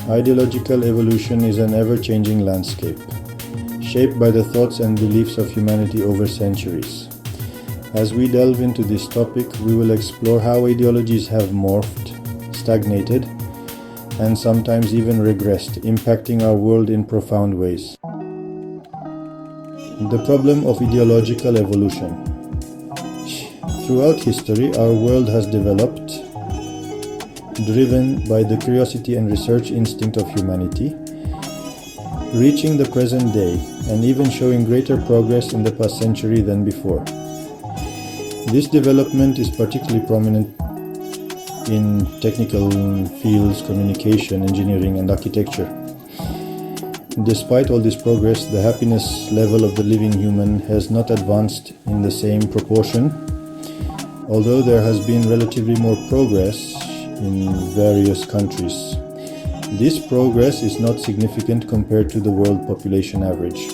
Ideological evolution is an ever-changing landscape, shaped by the thoughts and beliefs of humanity over centuries. As we delve into this topic, we will explore how ideologies have morphed, stagnated, and sometimes even regressed, impacting our world in profound ways. The problem of ideological evolution. Throughout history, our world has developed, driven by the curiosity and research instinct of humanity, reaching the present day and even showing greater progress in the past century than before. This development is particularly prominent in technical fields, communication, engineering, and architecture. Despite all this progress, the happiness level of the living human has not advanced in the same proportion, although there has been relatively more progress in various countries. This progress is not significant compared to the world population average.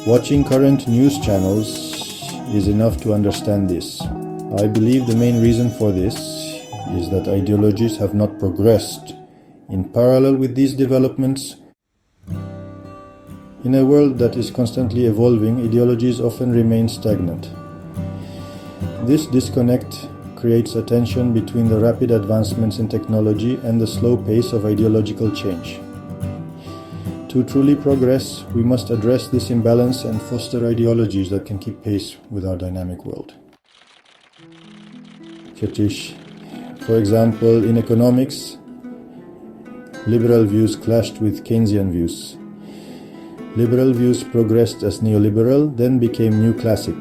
Watching current news channels is enough to understand this. I believe the main reason for this is that ideologies have not progressed in parallel with these developments. In a world that is constantly evolving, ideologies often remain stagnant. This disconnect creates a tension between the rapid advancements in technology and the slow pace of ideological change. To truly progress, we must address this imbalance and foster ideologies that can keep pace with our dynamic world. For example, in economics, liberal views clashed with Keynesian views. Liberal views progressed as neoliberal, then became new classic.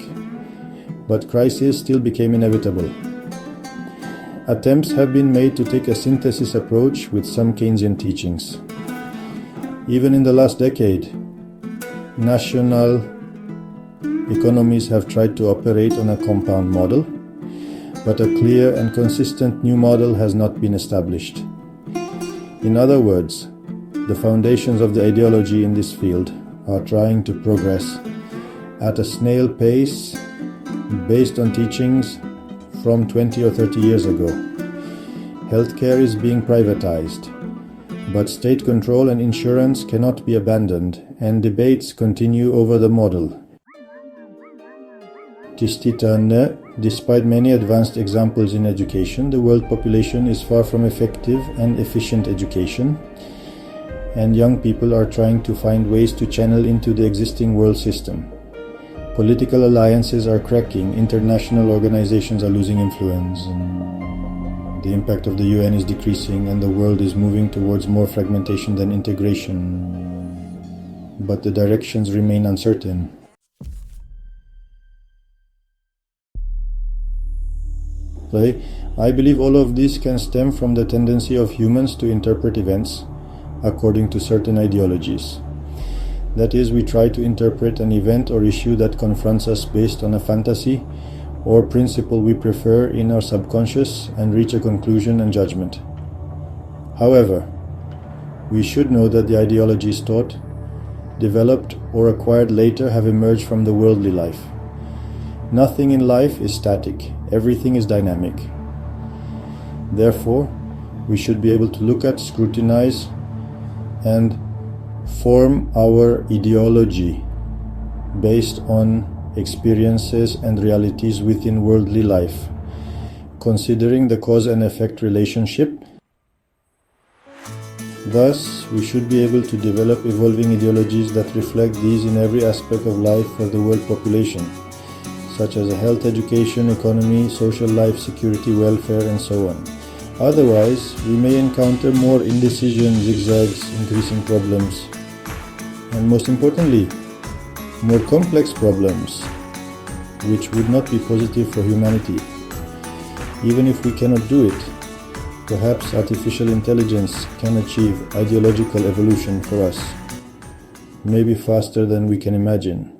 But crises still became inevitable. Attempts have been made to take a synthesis approach with some Keynesian teachings. Even in the last decade, national economies have tried to operate on a compound model, but a clear and consistent new model has not been established. In other words, the foundations of the ideology in this field are trying to progress at a snail pace based on teachings from 20 or 30 years ago. Healthcare is being privatized, but state control and insurance cannot be abandoned, and debates continue over the model. Despite many advanced examples in education, the world population is far from effective and efficient education, and young people are trying to find ways to channel into the existing world system. Political alliances are cracking, international organizations are losing influence, and the impact of the UN is decreasing, and the world is moving towards more fragmentation than integration. But the directions remain uncertain. I believe all of this can stem from the tendency of humans to interpret events according to certain ideologies. That is, we try to interpret an event or issue that confronts us based on a fantasy or principle we prefer in our subconscious and reach a conclusion and judgment. However, we should know that the ideologies taught, developed, or acquired later have emerged from the worldly life. Nothing in life is static. Everything is dynamic. Therefore, we should be able to look at, scrutinize, and form our ideology based on experiences and realities within worldly life, considering the cause and effect relationship. Thus, we should be able to develop evolving ideologies that reflect these in every aspect of life for the world population, such as health, education, economy, social life, security, welfare, and so on. Otherwise, we may encounter more indecision, zigzags, increasing problems, and most importantly, more complex problems, which would not be positive for humanity. Even if we cannot do it, perhaps artificial intelligence can achieve ideological evolution for us, maybe faster than we can imagine.